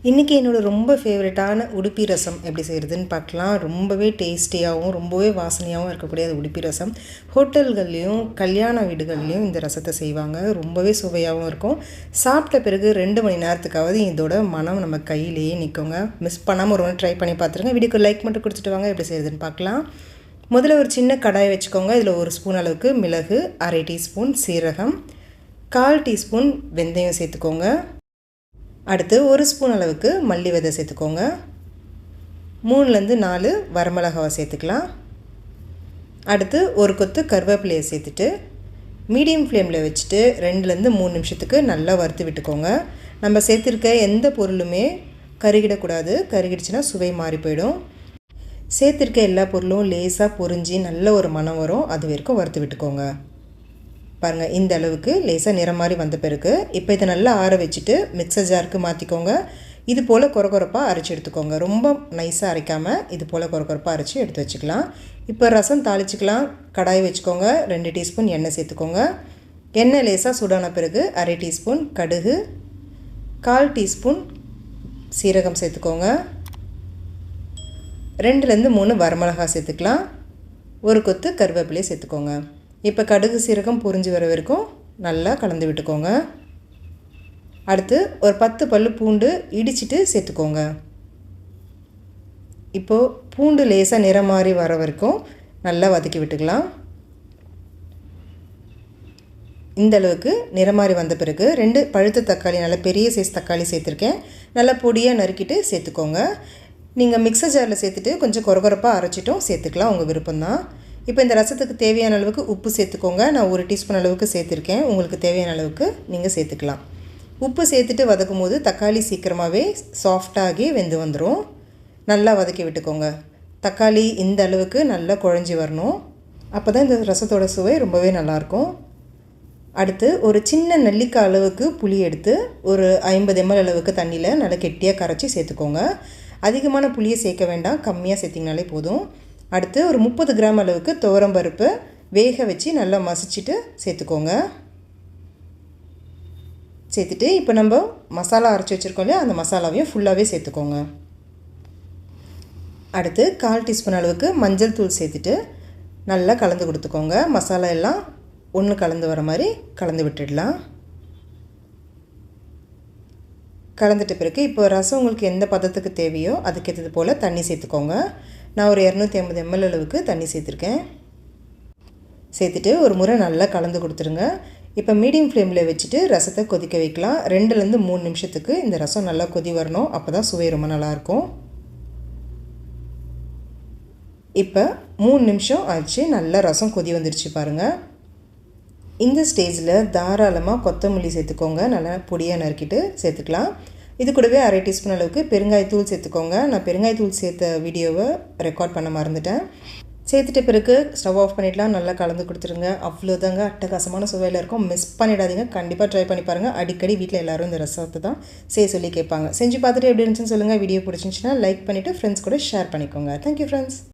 இன்றைக்கி என்னோடய ரொம்ப ஃபேவரட்டான உடுப்பி ரசம் எப்படி செய்கிறதுன்னு பார்க்கலாம். ரொம்பவே டேஸ்டியாகவும் ரொம்பவே வாசனையாகவும் இருக்கக்கூடிய அது உடுப்பி ரசம். ஹோட்டல்கள்லேயும் கல்யாண வீடுகள்லேயும் இந்த ரசத்தை செய்வாங்க. ரொம்பவே சுவையாகவும் இருக்கும். சாப்பிட்ட பிறகு 2 மணி நேரத்துக்காவது இதோட மனம் நம்ம கையிலேயே நிற்குங்க. மிஸ் பண்ணாமல் ஒரு ட்ரை பண்ணி பார்த்துருங்க. வீடியோக்கு லைக் மட்டும் கொடுத்துட்டு வாங்க, எப்படி செய்கிறதுன்னு பார்க்கலாம். முதல்ல ஒரு சின்ன கடாய் வச்சுக்கோங்க. இதில் 1 ஸ்பூன் அளவுக்கு மிளகு, 1/2 டீஸ்பூன் சீரகம், 1/4 டீஸ்பூன் வெந்தயம் சேர்த்துக்கோங்க. அடுத்து 1 ஸ்பூன் அளவுக்கு மல்லி விதை சேர்த்துக்கோங்க. 3லேருந்து 4 வரமிளகாவை சேர்த்துக்கலாம். அடுத்து ஒரு கொத்து கருவேப்பிலையை சேர்த்துட்டு மீடியம் ஃப்ளேமில் வச்சுட்டு 2லேருந்து 3 நிமிஷத்துக்கு நல்லா வறுத்து விட்டுக்கோங்க. நம்ம சேர்த்துருக்க எந்த பொருளுமே கருகிடக்கூடாது. கருகிடுச்சுன்னா சுவை மாறி போயிடும். சேர்த்துருக்க எல்லா பொருளும் லேசாக பொரிஞ்சு நல்ல ஒரு மனம் வரும். அது வரைக்கும் வறுத்து விட்டுக்கோங்க. பாருங்கள், இந்த அளவுக்கு லேசாக நிறம் மாதிரி வந்த பிறகு இப்போ இதை நல்லா ஆற வச்சுட்டு மிக்சர் ஜாருக்கு மாற்றிக்கோங்க. இது போல் கொரகொரப்பாக அரைச்சி எடுத்துக்கோங்க. ரொம்ப நைஸாக அரைக்காமல் இது போல் கொரகொரப்பாக அரைச்சி எடுத்து வச்சுக்கலாம். இப்போ ரசம் தாளிச்சிக்கலாம். கடாய் வச்சுக்கோங்க. 2 டீஸ்பூன் எண்ணெய் சேர்த்துக்கோங்க. எண்ணெய் லேசாக சூடான பிறகு 1/2 டீஸ்பூன் கடுகு, 1/4 டீஸ்பூன் சீரகம் சேர்த்துக்கோங்க. 2லேருந்து 3 வரமிளகாய் சேர்த்துக்கலாம். ஒரு கொத்து கருவேப்பிலையை சேர்த்துக்கோங்க. இப்போ கடுகு சீரகம் பொரிஞ்சு வர வரைக்கும் நல்லா கலந்து விட்டுக்கோங்க. அடுத்து ஒரு 10 பல்லு பூண்டு இடிச்சிட்டு சேர்த்துக்கோங்க. இப்போது பூண்டு லேசாக நிறம் மாறி வர வரைக்கும் நல்லா வதக்கி விட்டுக்கலாம். இந்த அளவுக்கு நிறம் மாறி வந்த பிறகு 2 பழுத்த தக்காளி, நல்ல பெரிய சைஸ் தக்காளி சேர்த்துருக்கேன். நல்லா பொடியாக நறுக்கிட்டு சேர்த்துக்கோங்க. நீங்கள் மிக்சர் ஜாரில் சேர்த்துட்டு கொஞ்சம் கொரகொரப்பாக அரைச்சிட்டும் சேர்த்துக்கலாம், உங்கள் விருப்பம்தான். இப்போ இந்த ரசத்துக்கு தேவையான அளவுக்கு உப்பு சேர்த்துக்கோங்க. நான் 1 டீஸ்பூன் அளவுக்கு சேர்த்துருக்கேன். உங்களுக்கு தேவையான அளவுக்கு நீங்கள் சேர்த்துக்கலாம். உப்பு சேர்த்துட்டு வதக்கும் போது தக்காளி சீக்கிரமாகவே சாஃப்டாகி வெந்து வந்துடும். நல்லா வதக்கி விட்டுக்கோங்க. தக்காளி இந்த அளவுக்கு நல்லா குழஞ்சி வரணும். அப்போ தான் இந்த ரசத்தோட சுவை ரொம்பவே நல்லாயிருக்கும். அடுத்து ஒரு சின்ன நெல்லிக்காய் அளவுக்கு புளி எடுத்து ஒரு 50 ml அளவுக்கு தண்ணியில் நல்லா கெட்டியாக கரைச்சி சேர்த்துக்கோங்க. அதிகமான புளியை சேர்க்க வேண்டாம், கம்மியாக சேர்த்திங்கனாலே போதும். அடுத்து ஒரு 30 கிராம் அளவுக்கு துவரம்பருப்பு வேக வச்சு நல்லா மசிச்சுட்டு சேர்த்துக்கோங்க. சேர்த்துட்டு இப்போ நம்ம மசாலா அரைச்சி வச்சுருக்கோம் இல்லையா, அந்த மசாலாவையும் ஃபுல்லாகவே சேர்த்துக்கோங்க. அடுத்து 1/4 டீஸ்பூன் அளவுக்கு மஞ்சள் தூள் சேர்த்துட்டு நல்லா கலந்து கொடுத்துக்கோங்க. மசாலா எல்லாம் ஒன்று கலந்து வர மாதிரி கலந்து விட்டுடலாம். கலந்துட்ட பிறகு இப்போ ரசம் உங்களுக்கு எந்த பதத்துக்கு தேவையோ அதுக்கேற்றது போல் தண்ணி சேர்த்துக்கோங்க. நான் ஒரு 250 ml அளவுக்கு தண்ணி சேர்த்துருக்கேன். சேர்த்துட்டு ஒரு முறை நல்லா கலந்து கொடுத்துருங்க. இப்போ மீடியம் ஃப்ளேமில் வச்சுட்டு ரசத்தை கொதிக்க வைக்கலாம். 2லேருந்து 3 நிமிஷத்துக்கு இந்த ரசம் நல்லா கொதி வரணும். அப்போ தான் சுவை ரொம்ப நல்லாயிருக்கும். இப்போ 3 நிமிஷம் ஆச்சு. நல்லா ரசம் கொதி வந்துடுச்சு பாருங்கள். இந்த ஸ்டேஜில் தாராளமாக கொத்தமல்லி சேர்த்துக்கோங்க. நல்லா பொடியாக நறுக்கிட்டு சேர்த்துக்கலாம். இது கூடவே 1/2 டீஸ்பூன் அளவுக்கு பெருங்காயத்தூள் சேர்த்துக்கோங்க. நான் பெருங்காயத்தூள் சேர்த்த வீடியோவை ரெக்கார்ட் பண்ண மறந்துட்டேன். சேர்த்துட்ட பிறகு ஸ்டவ் ஆஃப் பண்ணிடலாம். நல்லா கலந்து கொடுத்துருங்க. அவ்வளோதாங்க, அட்டகாசமான சுவையில் இருக்கும். மிஸ் பண்ணிடாதீங்க. கண்டிப்பாக ட்ரை பண்ணி பாருங்கள். அடிக்கடி வீட்டில் எல்லோரும் இந்த ரசத்தை தான் செய்ய சொல்லி கேட்பாங்க. செஞ்சு பார்த்துட்டு எப்படி இருந்துச்சுன்னு சொல்லுங்கள். வீடியோ பிடிச்சிருந்துச்சுன்னா லைக் பண்ணிவிட்டு ஃப்ரெண்ட்ஸ் கூட ஷேர் பண்ணிக்கோங்க. Thank you friends.